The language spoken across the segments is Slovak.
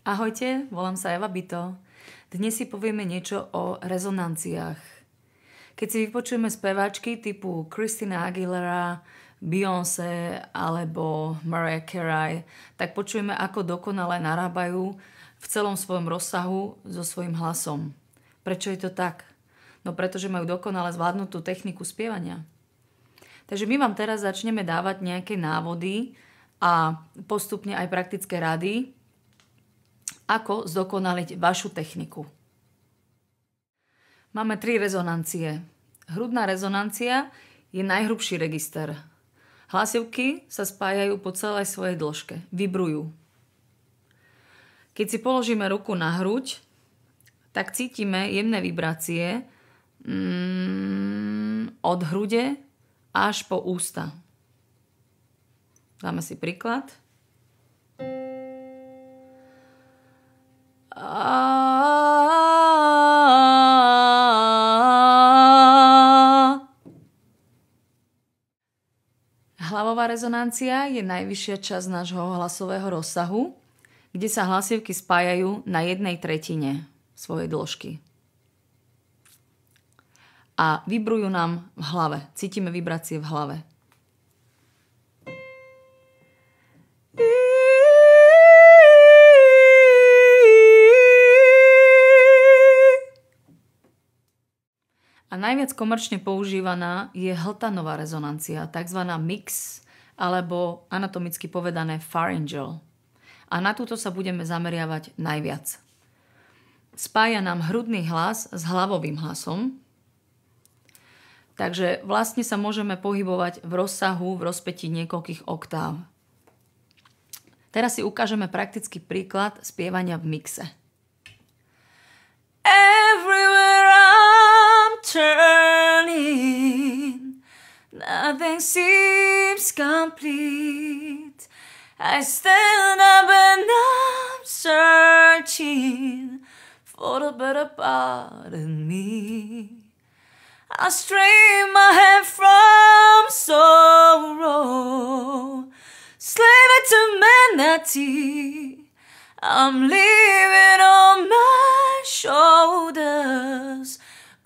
Ahojte, volám sa Eva Bito. Dnes si povieme niečo o rezonanciách. Keď si vypočujeme speváčky typu Christina Aguilera, Beyoncé alebo Mariah Carey, tak počujeme, ako dokonale narábajú v celom svojom rozsahu so svojím hlasom. Prečo je to tak? No pretože majú dokonale zvládnutú techniku spievania. Takže my vám teraz začneme dávať nejaké návody a postupne aj praktické rady, ako zdokonaliť vašu techniku. Máme 3 rezonancie. Hrudná rezonancia je najhrubší register. Hlasivky sa spájajú po celej svojej dĺžke, vibrujú. Keď si položíme ruku na hruď, tak cítime jemné vibrácie od hrude až po ústa. Dáme si príklad. Hlavová rezonancia je najvyššia časť nášho hlasového rozsahu, kde sa hlasivky spájajú na 1/3 svojej dĺžky. A vibrujú nám v hlave. Cítime vibrácie v hlave. A najviac komerčne používaná je hltanová rezonancia, tzv. Mix, alebo anatomicky povedané pharyngeal. A na túto sa budeme zameriavať najviac. Spája nám hrudný hlas s hlavovým hlasom, takže vlastne sa môžeme pohybovať v rozsahu, v rozpätí niekoľkých oktáv. Teraz si ukážeme praktický príklad spievania v mixe. Turning, nothing seems complete. I stand up and I'm searching for the better part of me. I strain my head from sorrow, slave to humanity. I'm leaving on my shoulders.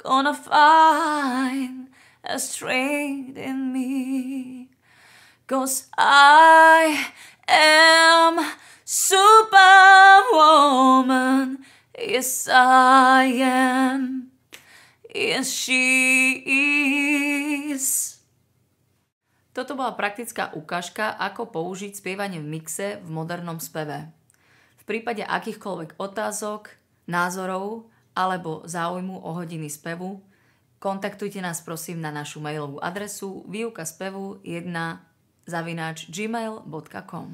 Gonna find a strength in me, 'cause I am superwoman. Yes, I am. Yes, she is. Toto bola praktická ukážka, ako použiť spievanie v mixe v modernom speve. V prípade akýchkoľvek otázok, názorov alebo záujmu o hodiny spevu, kontaktujte nás prosím na našu mailovú adresu výukaspevu1@gmail.com.